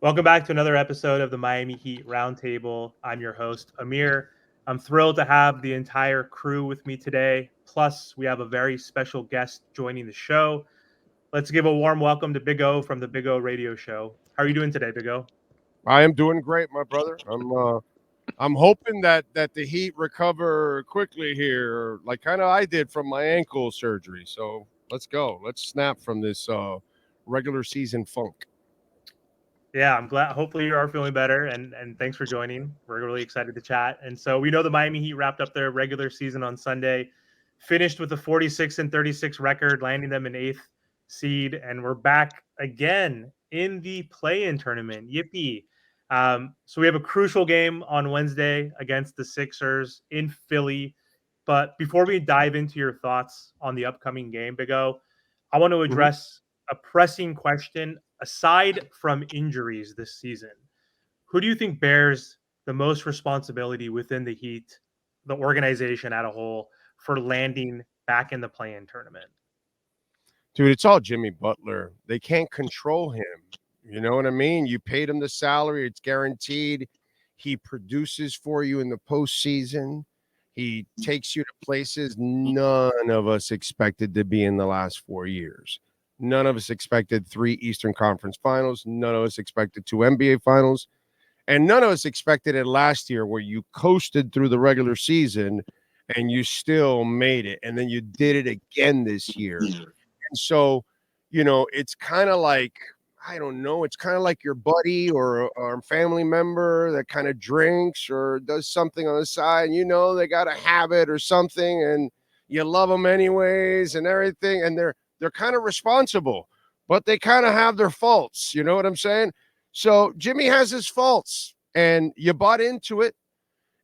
Welcome back to another episode of the Miami Heat Roundtable. I'm your host, Amir. I'm thrilled to have the entire crew with me today. Plus, we have a very special guest joining the show. Let's give a warm welcome to Big O from the Big O Radio Show. How are you doing today, Big O? I am doing great, my brother. I'm hoping that the Heat recover quickly here, like kind of I did from my ankle surgery. So let's go. Let's snap from this regular season funk. Yeah, I'm glad. Hopefully, you are feeling better, and thanks for joining. We're really excited to chat. And so we know the Miami Heat wrapped up their regular season on Sunday, finished with a 46-36 record, landing them in eighth seed, and we're back again in the play-in tournament. Yippee! So we have a crucial game on Wednesday against the Sixers in Philly. But before we dive into your thoughts on the upcoming game, Big O, I want to Mhm. address a pressing question aside from injuries this season. Who do you think bears the most responsibility within the Heat, the organization at a whole, for landing back in the play-in tournament? Dude, it's all Jimmy Butler. They can't control him. You know what I mean? You paid him the salary, it's guaranteed. He produces for you in the postseason. He takes you to places none of us expected to be in the last 4 years. None of us expected 3 Eastern Conference Finals. None of us expected 2 NBA Finals. And none of us expected it last year where you coasted through the regular season and you still made it. And then you did it again this year. And so, it's kind of like, I don't know, it's kind of like your buddy or a family member that kind of drinks or does something on the side. And, they got a habit or something and you love them anyways and everything. And they're kind of responsible, but they kind of have their faults. You know what I'm saying? So Jimmy has his faults and you bought into it.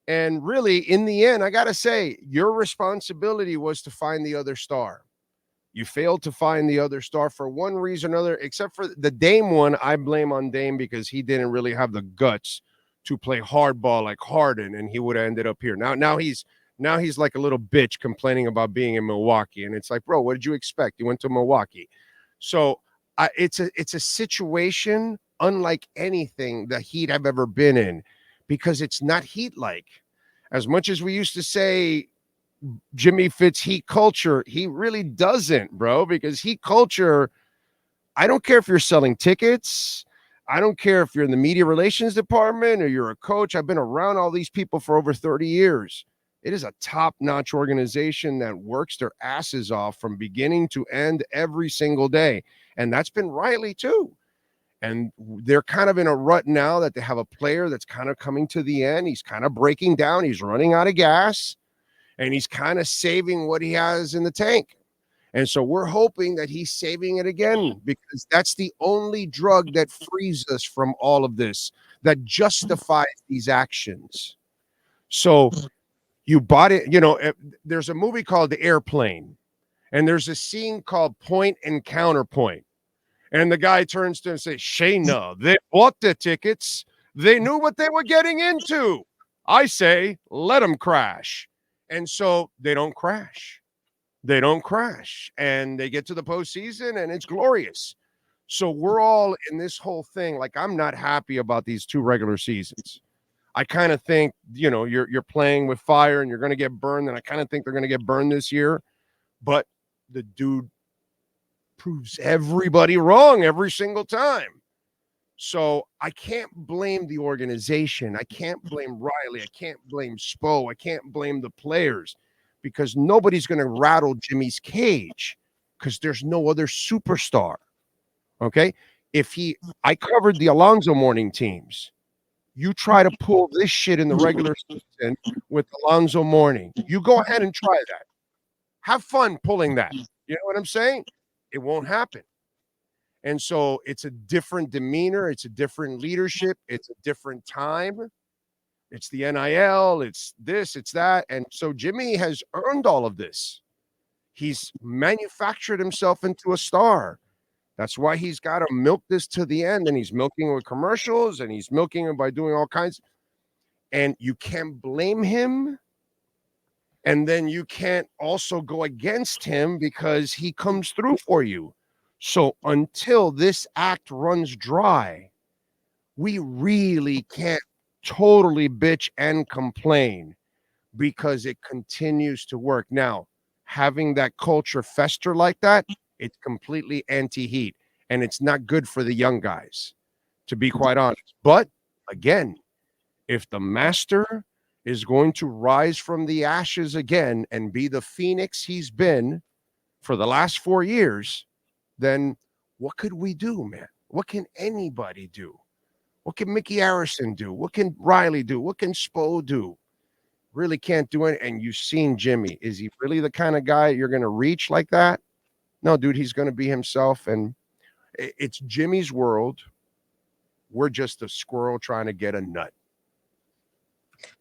And really, in the end, I got to say, your responsibility was to find the other star. You failed to find the other star for one reason or another, except for the Dame one. I blame on Dame because he didn't really have the guts to play hardball like Harden, and he would have ended up here. Now he's like a little bitch complaining about being in Milwaukee, and it's like, bro, what did you expect? You went to Milwaukee, so it's a situation unlike anything the Heat have ever been in because it's not Heat like. As much as we used to say Jimmy fits Heat culture, he really doesn't, bro, because Heat culture, I don't care if you're selling tickets. I don't care if you're in the media relations department or you're a coach. I've been around all these people for over 30 years. It is a top-notch organization that works their asses off from beginning to end every single day. And that's been Riley too. And they're kind of in a rut now that they have a player that's kind of coming to the end. He's kind of breaking down. He's running out of gas and he's kind of saving what he has in the tank. And so we're hoping that he's saving it again because that's the only drug that frees us from all of this, that justifies these actions. So you bought it, there's a movie called The Airplane, and there's a scene called Point and Counterpoint. And the guy turns to him and says, Shayna, they bought the tickets. They knew what they were getting into. I say, let them crash. And so they don't crash. They don't crash. And they get to the postseason and it's glorious. So we're all in this whole thing. Like, I'm not happy about these two regular seasons. I kind of think, you're playing with fire and you're going to get burned. And I kind of think they're going to get burned this year. But the dude proves everybody wrong every single time. So I can't blame the organization. I can't blame Riley. I can't blame Spo. I can't blame the players because nobody's going to rattle Jimmy's cage because there's no other superstar. Okay. I covered the Alonzo Mourning teams. You try to pull this shit in the regular season with Alonzo Mourning. You go ahead and try that. Have fun pulling that. You know what I'm saying? It won't happen. And so it's a different demeanor. It's a different leadership. It's a different time. It's the NIL. It's this, it's that. And so Jimmy has earned all of this. He's manufactured himself into a star. That's why he's got to milk this to the end. And he's milking it with commercials and he's milking it by doing all kinds. And you can't blame him. And then you can't also go against him because he comes through for you. So until this act runs dry, we really can't totally bitch and complain because it continues to work. Now, having that culture fester like that, it's completely anti-heat, and it's not good for the young guys, to be quite honest. But again, if the master is going to rise from the ashes again and be the phoenix he's been for the last 4 years, then what could we do, man? What can anybody do? What can Mickey Harrison do? What can Riley do? What can Spo do? Really can't do it. And you've seen Jimmy. Is he really the kind of guy you're going to reach like that? No, dude, he's going to be himself. And it's Jimmy's world. We're just a squirrel trying to get a nut.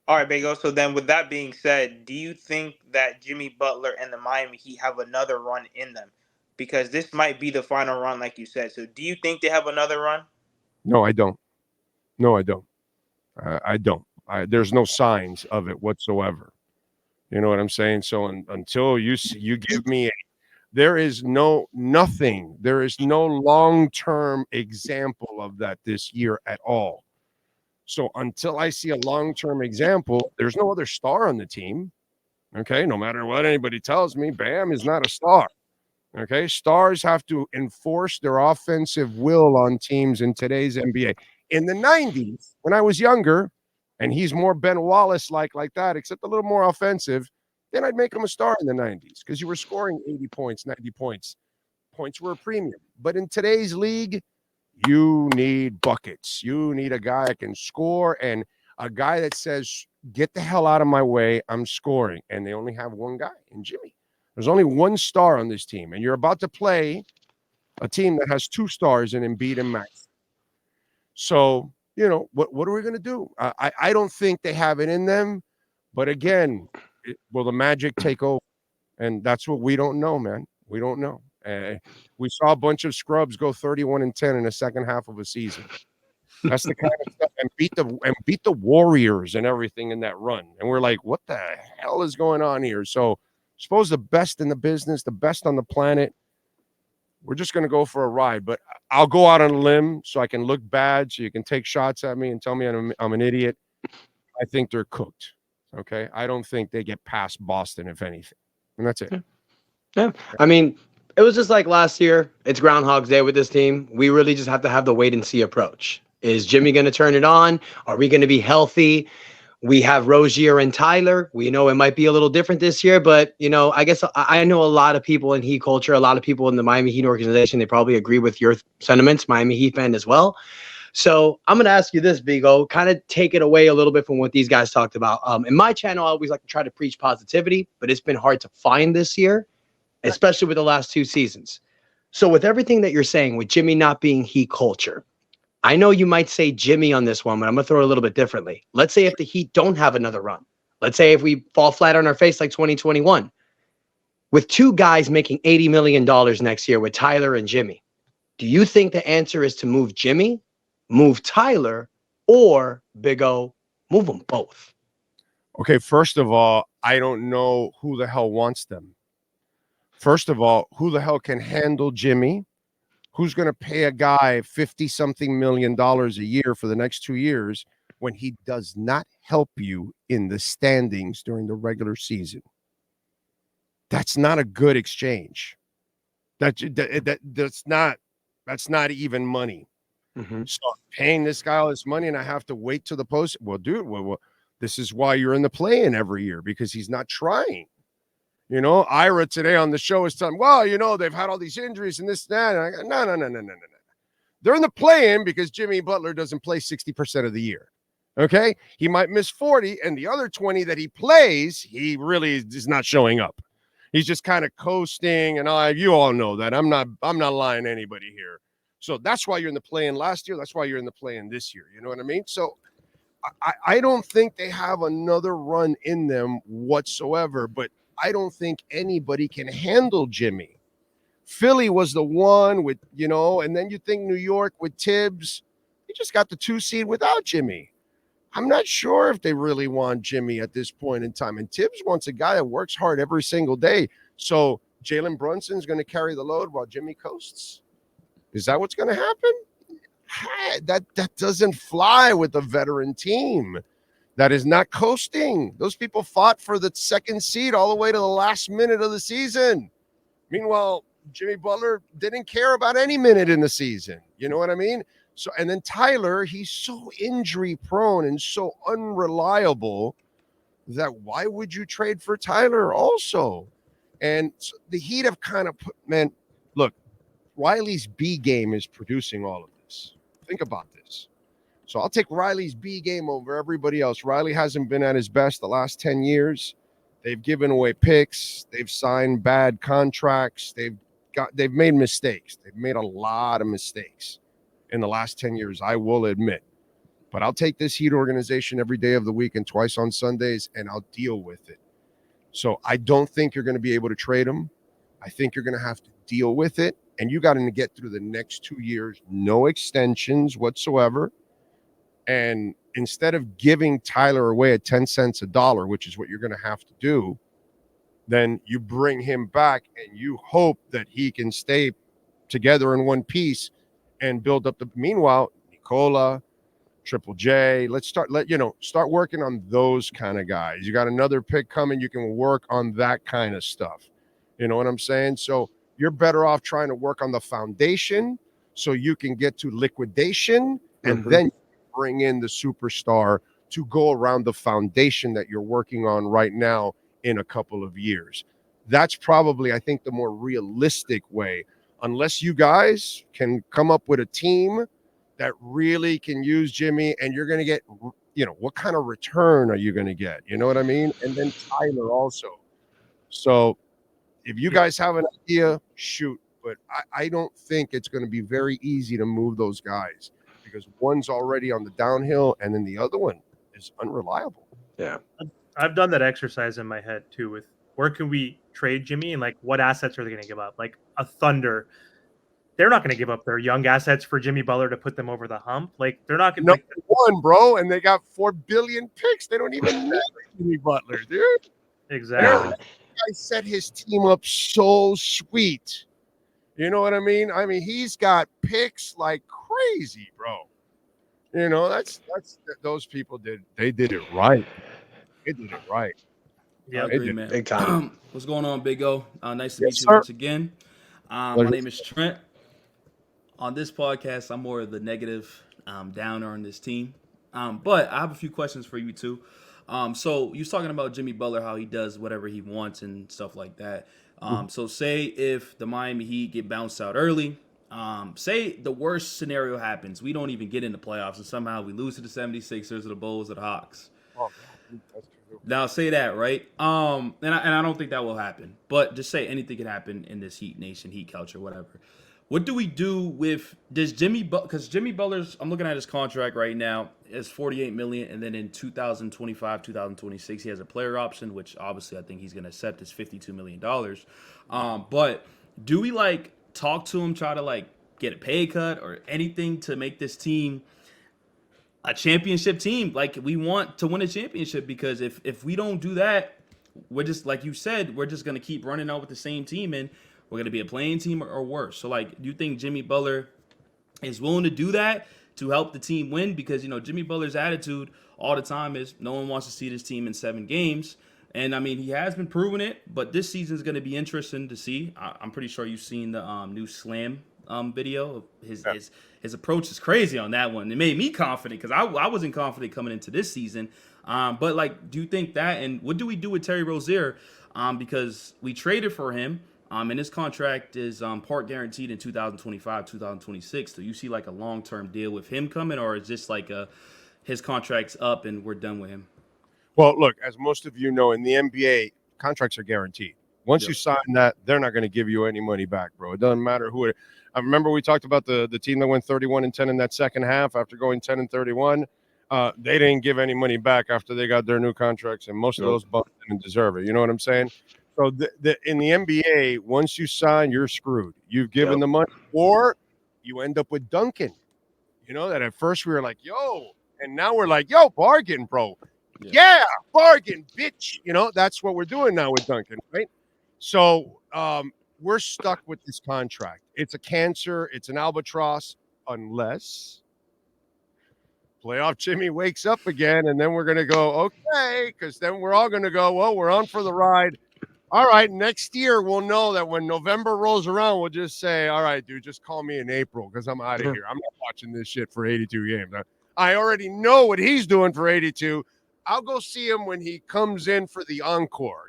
All right, Bago. So then, with that being said, do you think that Jimmy Butler and the Miami Heat have another run in them? Because this might be the final run, like you said. So, do you think they have another run? No, I don't. No, I don't. I don't. There's no signs of it whatsoever. You know what I'm saying? So until you give me there is nothing. There is no long-term example of that this year at all. So until I see a long-term example, there's no other star on the team. Okay, no matter what anybody tells me, Bam is not a star. Okay, stars have to enforce their offensive will on teams in today's NBA. In the 90s, when I was younger, and he's more Ben Wallace like that, except a little more offensive, then I'd make him a star in the 90s because you were scoring 80 points, 90 points. Points were a premium. But in today's league, you need buckets. You need a guy that can score and a guy that says, get the hell out of my way, I'm scoring. And they only have one guy in Jimmy. There's only one star on this team, and you're about to play a team that has two stars in Embiid and Max. So, you know, what are we going to do? I don't think they have it in them. But again, will the Magic take over? And that's what we don't know, man. We don't know. We saw a bunch of scrubs go 31-10 in the second half of a season. That's the kind of stuff, and beat the Warriors and everything in that run. And we're like, what the hell is going on here? So, suppose the best in the business, the best on the planet. We're just going to go for a ride, but I'll go out on a limb so I can look bad, so you can take shots at me and tell me I'm an idiot. I think they're cooked. Okay, I don't think they get past Boston, if anything, and that's it. Yeah, I mean, it was just like last year. It's Groundhog's Day with this team. We really just have to have the wait and see approach. Is Jimmy going to turn it on? Are we going to be healthy? We have Rozier and Tyler. We know it might be a little different this year, but, you know, I guess I know a lot of people in Heat culture, a lot of people in the Miami Heat organization, they probably agree with your sentiments, Miami Heat fan as well. So I'm going to ask you this, Bigo, kind of take it away a little bit from what these guys talked about. In my channel, I always like to try to preach positivity, but it's been hard to find this year, especially with the last two seasons. So with everything that you're saying, with Jimmy not being Heat culture, I know you might say Jimmy on this one, but I'm going to throw it a little bit differently. Let's say if the Heat don't have another run. Let's say if we fall flat on our face like 2021. With two guys making $80 million next year with Tyler and Jimmy, do you think the answer is to move Jimmy, move Tyler, or Big O, move them both? Okay, first of all, I don't know who the hell wants them. First of all, who the hell can handle Jimmy? Who's going to pay a guy $50-something million a year for the next 2 years when he does not help you in the standings during the regular season? That's not a good exchange. That's not even money. Mm-hmm. So paying this guy all this money and I have to wait till the post. Well, dude, this is why you're in the play-in every year, because he's not trying. You know, Ira today on the show is telling, well, you know, they've had all these injuries and this and that. And I go, no. They're in the play-in because Jimmy Butler doesn't play 60% of the year. Okay? He might miss 40, and the other 20 that he plays, he really is not showing up. He's just kind of coasting, and you all know that. I'm not lying to anybody here. So that's why you're in the play-in last year. That's why you're in the play-in this year. You know what I mean? So I don't think they have another run in them whatsoever, but I don't think anybody can handle Jimmy. Philly was the one with, you know, and then you think New York with Tibbs. He just got the 2 seed without Jimmy. I'm not sure if they really want Jimmy at this point in time. And Tibbs wants a guy that works hard every single day. So Jalen Brunson's going to carry the load while Jimmy coasts. Is that what's going to happen? That doesn't fly with a veteran team that is not coasting. Those people fought for the second seed all the way to the last minute of the season. Meanwhile, Jimmy Butler didn't care about any minute in the season. You know what I mean? So, and then Tyler, he's so injury prone and so unreliable that why would you trade for Tyler also? And so the Heat have kind of put, man, look, Riley's B game is producing all of this. Think about this. So I'll take Riley's B game over everybody else. Riley hasn't been at his best the last 10 years. They've given away picks. They've signed bad contracts. They've made mistakes. They've made a lot of mistakes in the last 10 years, I will admit. But I'll take this Heat organization every day of the week and twice on Sundays, and I'll deal with it. So I don't think you're going to be able to trade him. I think you're going to have to deal with it. And you got to get through the next 2 years, no extensions whatsoever. And instead of giving Tyler away at 10 cents a dollar, which is what you're going to have to do, then you bring him back and you hope that he can stay together in one piece and build up the. Meanwhile, Nikola, Triple J, start working on those kind of guys. You got another pick coming, you can work on that kind of stuff. You know what I'm saying? So you're better off trying to work on the foundation so you can get to liquidation and then bring in the superstar to go around the foundation that you're working on right now in a couple of years. That's probably, I think, the more realistic way, unless you guys can come up with a team that really can use Jimmy, and you're going to get, what kind of return are you going to get? You know what I mean? And then Tyler also. So if you guys have an idea, shoot. But I don't think it's going to be very easy to move those guys because one's already on the downhill and then the other one is unreliable. Yeah. I've done that exercise in my head too with where can we trade Jimmy and like what assets are they going to give up? Like a Thunder, they're not going to give up their young assets for Jimmy Butler to put them over the hump. Like they're not going to. Number one, bro, and they got 4 billion picks. They don't even know Jimmy Butler, dude. Exactly. I set his team up so sweet. You know what I mean? I mean, he's got picks like crazy, bro. You know, that's those people did it right. They did it right. Yeah, I agree, man. Big time. What's going on, Big O? Nice to meet you sir. once again. My name is Trent. On this podcast, I'm more of the negative downer on this team. But I have a few questions for you, too. So you was talking about Jimmy Butler, how he does whatever he wants and stuff like that. So say if the Miami Heat get bounced out early, say the worst scenario happens. We don't even get in the playoffs, and somehow we lose to the 76ers or the Bulls or the Hawks. Oh, that's true. Now say that, right? And I don't think that will happen. But just say anything can happen in this Heat Nation, Heat culture, whatever. What do we do with does Jimmy Butler? Because Jimmy Butler's, I'm looking at his contract right now, is $48 million, and then in 2025, 2026, he has a player option, which obviously I think he's going to accept is $52 million. But do we talk to him, try to get a pay cut or anything to make this team a championship team? Like we want to win a championship, because if we don't do that, we're just, like you said, we're just going to keep running out with the same team and we're going to be a playing team or worse. So do you think Jimmy Butler is willing to do that to help the team win? Because, Jimmy Butler's attitude all the time is no one wants to see this team in 7 games. And, I mean, he has been proving it, but this season is going to be interesting to see. I'm pretty sure you've seen the new Slam video. His approach is crazy on that one. It made me confident because I wasn't confident coming into this season. But, do you think that? And what do we do with Terry Rozier? Because we traded for him. And his contract is part guaranteed in 2025, 2026. Do you see a long-term deal with him coming, or is this his contract's up and we're done with him? Well, look, as most of you know, in the NBA, contracts are guaranteed. Once you sign that, they're not going to give you any money back, bro. It doesn't matter who it. I remember we talked about the team that went 31-10 in that second half after going 10-31. They didn't give any money back after they got their new contracts, and most of those bums didn't deserve it. You know what I'm saying? So in the NBA, once you sign, you're screwed. You've given the money, or you end up with Duncan. You know that at first we were like, yo, and now we're like, yo, bargain, bro. Yeah, bargain, bitch. That's what we're doing now with Duncan, right? So we're stuck with this contract. It's a cancer. It's an albatross, unless playoff Jimmy wakes up again, and then we're going to go, okay, because then we're all going to go, well, we're on for the ride. All right, next year we'll know that when November rolls around, we'll just say, all right, dude, just call me in April because I'm out of here. I'm not watching this shit for 82 games. I already know what he's doing for 82. I'll go see him when he comes in for the encore.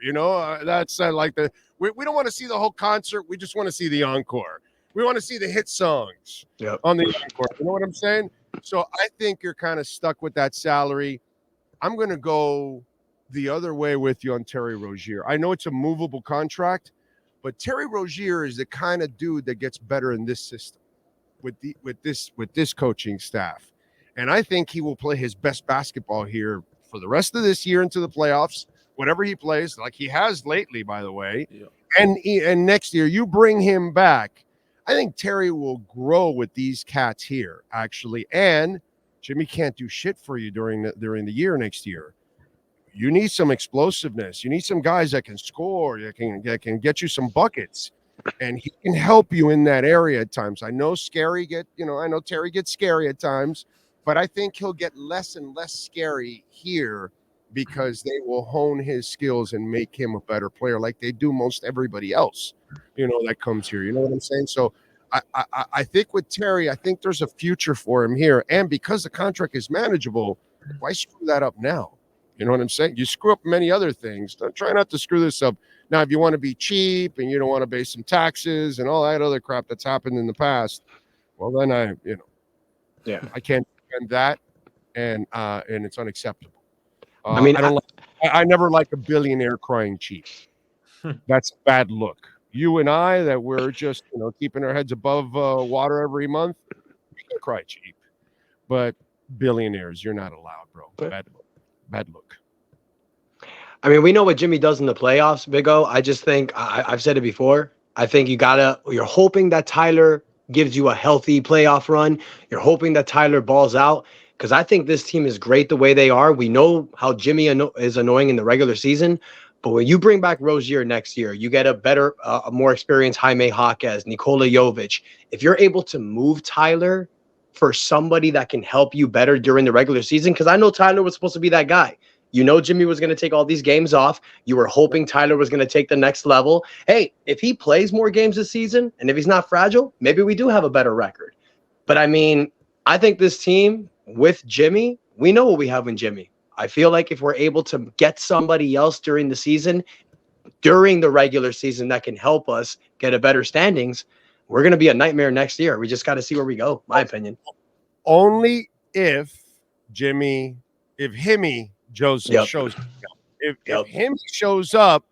That's like we don't want to see the whole concert. We just want to see the encore. We want to see the hit songs on the encore. You know what I'm saying? So I think you're kind of stuck with that salary. I'm going to go the other way with you on Terry Rozier. I know it's a movable contract, but Terry Rozier is the kind of dude that gets better in this system with this coaching staff. And I think he will play his best basketball here for the rest of this year into the playoffs, whatever he plays, like he has lately, by the way. Yeah. And next year, you bring him back. I think Terry will grow with these cats here, actually. And Jimmy can't do shit for you during the year next year. You need some explosiveness. You need some guys that can score, that can get you some buckets. And he can help you in that area at times. I know Terry gets scary at times, but I think he'll get less and less scary here because they will hone his skills and make him a better player like they do most everybody else, that comes here. You know what I'm saying? So I think with Terry, I think there's a future for him here. And because the contract is manageable, why screw that up now? You know what I'm saying? You screw up many other things. Try not to screw this up. Now, if you want to be cheap and you don't want to pay some taxes and all that other crap that's happened in the past, well, then I can't defend that, and it's unacceptable. I never like a billionaire crying cheap. That's a bad look. You and I, that we're just keeping our heads above water every month, we can cry cheap. But billionaires, you're not allowed, bro. Bad look. I mean, we know what Jimmy does in the playoffs, Big O. I just think I've said it before. I think you're hoping that Tyler gives you a healthy playoff run. You're hoping that Tyler balls out because I think this team is great the way they are. We know how Jimmy is annoying in the regular season, but when you bring back Rozier next year, you get a better, a more experienced Jaime Jaquez, Nikola Jovic. If you're able to move Tyler for somebody that can help you better during the regular season, because I know Tyler was supposed to be that guy. Jimmy was going to take all these games off. You were hoping Tyler was going to take the next level. Hey, if he plays more games this season and if he's not fragile, maybe we do have a better record. But I mean, I think this team with Jimmy, we know what we have in Jimmy. I feel like if we're able to get somebody else during the season, during the regular season that can help us get a better standings, we're going to be a nightmare next year. We just got to see where we go, my opinion. Only if Joseph shows up. If him shows up,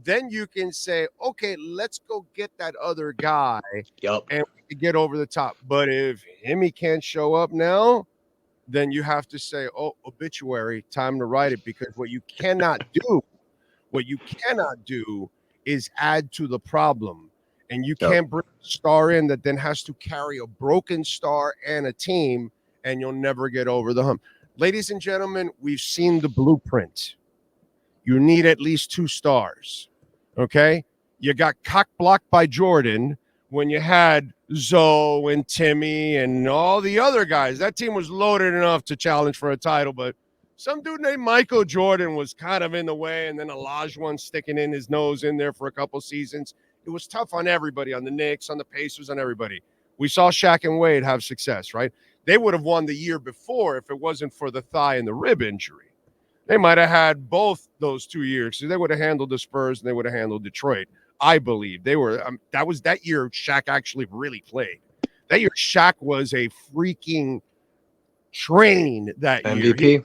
then you can say, okay, let's go get that other guy and we can get over the top. But if Himmy can't show up now, then you have to say, oh, obituary, time to write it. Because what you cannot do is add to the problem. And you can't bring a star in that then has to carry a broken star and a team, and you'll never get over the hump. Ladies and gentlemen, we've seen the blueprint. You need at least 2 stars, okay? You got cock-blocked by Jordan when you had Zoe and Timmy and all the other guys. That team was loaded enough to challenge for a title, but some dude named Michael Jordan was kind of in the way, and then Olajuwon sticking in his nose in there for a couple seasons. It was tough on everybody, on the Knicks, on the Pacers, on everybody. We saw Shaq and Wade have success, right? They would have won the year before if it wasn't for the thigh and the rib injury. They might have had both those 2 years. So they would have handled the Spurs and they would have handled Detroit. I believe they were. That was that year Shaq actually really played. That year Shaq was a freaking train that MVP. year.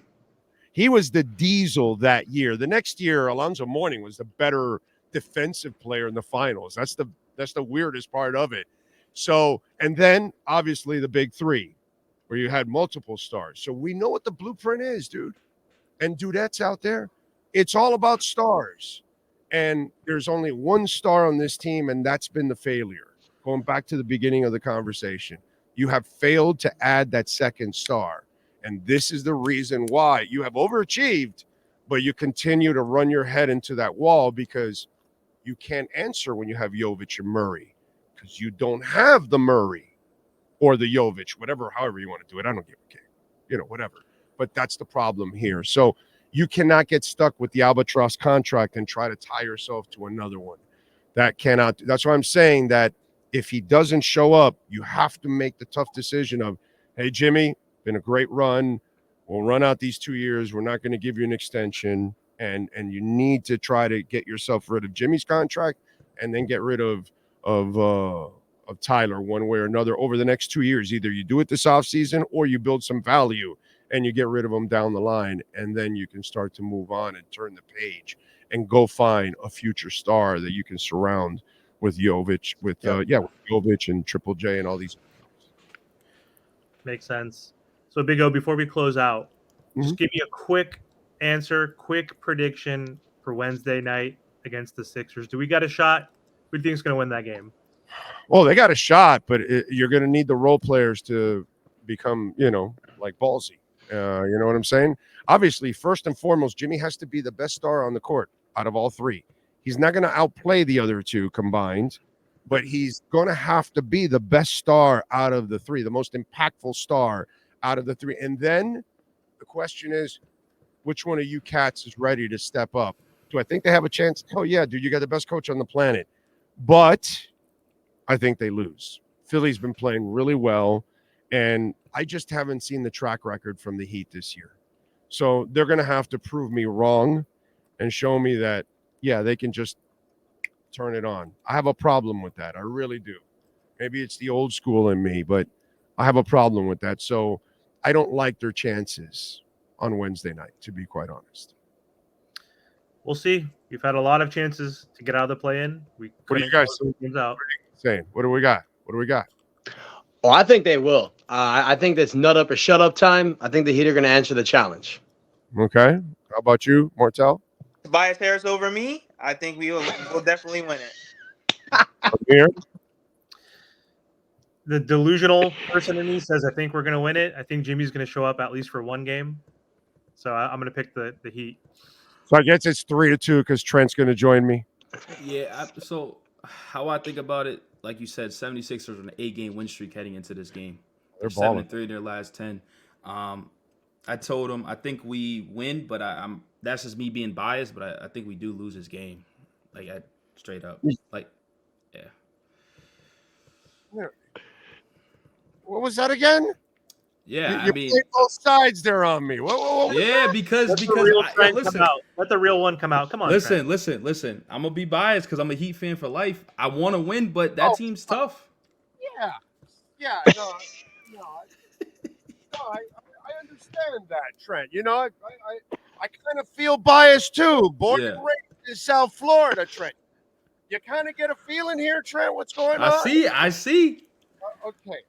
He was the diesel that year. The next year, Alonzo Mourning was the better defensive player in the finals. That's the weirdest part of it. So, and then obviously the big 3, where you had multiple stars. So we know what the blueprint is, dude. And dudettes out there, it's all about stars. And there's only one star on this team, and that's been the failure. Going back to the beginning of the conversation, you have failed to add that second star. And this is the reason why you have overachieved, but you continue to run your head into that wall because you can't answer when you have Jovic and Murray because you don't have the Murray or the Jovic, however you want to do it. I don't give a care, whatever. but that's the problem here. So you cannot get stuck with the albatross contract and try to tie yourself to another one. That cannot. That's why I'm saying that if he doesn't show up, you have to make the tough decision of, hey, Jimmy, been a great run. We'll run out these 2 years. We're not going to give you an extension. And you need to try to get yourself rid of Jimmy's contract and then get rid of Tyler one way or another over the next 2 years. Either you do it this offseason or you build some value and you get rid of them down the line, and then you can start to move on and turn the page and go find a future star that you can surround with Jovic, with Jovic and Triple J and all these. Makes sense. So, Big O, before we close out, just give me a quick answer, quick prediction for Wednesday night against the Sixers. Do we got a shot? Who do you think is going to win that game? Well, they got a shot, but you're going to need the role players to become, like ballsy. You know what I'm saying? Obviously, first and foremost, Jimmy has to be the best star on the court out of all three. He's not going to outplay the other two combined, but he's going to have to be the best star out of the three, the most impactful star out of the three. And then the question is, which one of you cats is ready to step up? Do I think they have a chance? Oh, yeah, dude, you got the best coach on the planet. But I think they lose. Philly's been playing really well, and I just haven't seen the track record from the Heat this year. So they're going to have to prove me wrong and show me that, yeah, they can just turn it on. I have a problem with that. I really do. Maybe it's the old school in me, but I have a problem with that. So I don't like their chances on Wednesday night, to be quite honest. We'll see. We've had a lot of chances to get out of the play-in. What do you guys saying? What do we got? Oh, I think they will. I think this nut up or shut up time. I think the Heat are going to answer the challenge. Okay. How about you, Martel? Tobias Harris over me. I think we'll definitely win it. Here. The delusional person in me says I think we're going to win it. I think Jimmy's going to show up at least for one game. So I'm going to pick the Heat. So I guess it's 3-2 because Trent's going to join me. Yeah. So how I think about it, like you said, 76ers on an 8-game win streak heading into this game. They're 7-3 in their last 10. I told them I think we win, but I'm that's just me being biased. But I think we do lose this game, like straight up, like yeah. What was that again? Yeah, you played both sides there on me. What yeah, because Let the real one come out. Come on. Listen. I'm gonna be biased because I'm a Heat fan for life. I want to win, but that team's tough. Yeah. No. I understand that, Trent. I kind of feel biased too. Born and raised in South Florida, Trent. You kind of get a feeling here, Trent. What's going on? I see. Okay.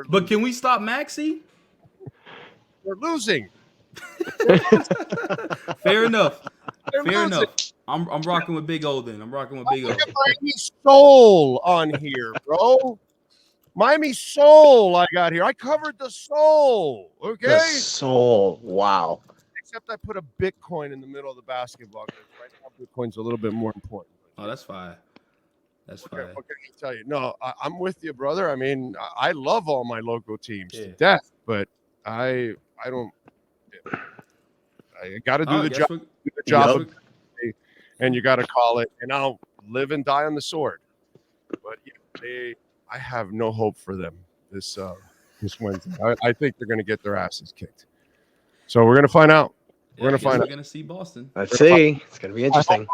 But can we stop Maxey? They're losing. Fair enough. I'm rocking with Big O then. I'm rocking with Big O. Miami Soul on here, bro. Miami Soul I got here. I covered the Soul. Okay? The Soul. Wow. Except I put a Bitcoin in the middle of the basketball. Right now, Bitcoin's a little bit more important. Oh, that's fine. That's fine. What can I tell you? No, I'm with you, brother. I mean, I love all my local teams to death, but I don't. I got to do the job. And you got to call it, and I'll live and die on the sword. But I have no hope for them this Wednesday. I think they're going to get their asses kicked. So we're going to find out. We're going to see Boston. Let's see. It's going to be interesting.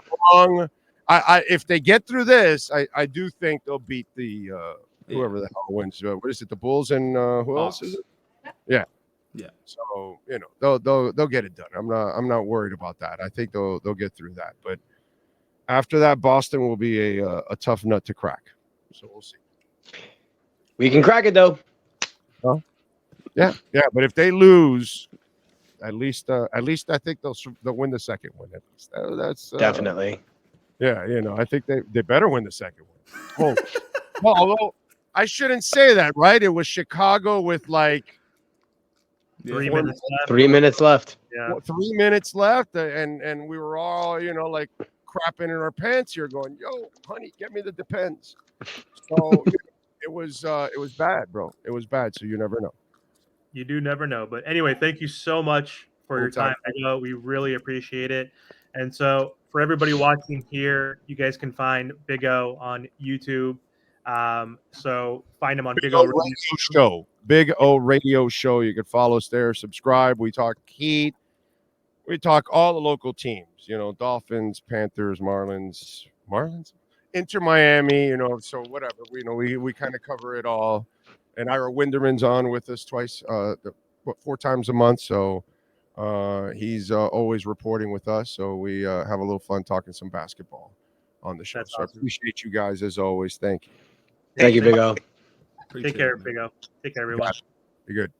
If they get through this, I do think they'll beat the whoever the hell wins. What is it? The Bulls and who else is it? Yeah. So they'll get it done. I'm not worried about that. I think they'll get through that. But after that, Boston will be a tough nut to crack. So we'll see. We can crack it though. Huh? Yeah. But if they lose, at least I think they'll win the second one. At least that's definitely. Yeah, I think they better win the second one. Well, although I shouldn't say that, right? It was Chicago with like 3 minutes left. 3 minutes left. Yeah. 3 minutes left, and we were all, like crapping in our pants here, going, "Yo, honey, get me the Depends." So it was bad, bro. It was bad. So you never know. You do never know. But anyway, thank you so much for your Anytime. time. I know we really appreciate it. And so for everybody watching here, you guys can find Big O on YouTube. So find him on Big O Radio. Radio Show. Big O Radio Show. You can follow us there. Subscribe. We talk Heat. We talk all the local teams. You know, Dolphins, Panthers, Marlins, Inter Miami. You know, so whatever. We kind of cover it all. And Ira Winderman's on with us twice, 4 times a month. So he's always reporting with us. So we have a little fun talking some basketball on the show. That's so awesome. I appreciate you guys as always. Thank you. Thank you, Big O. Take care, Big O. Take care, everyone. Be good.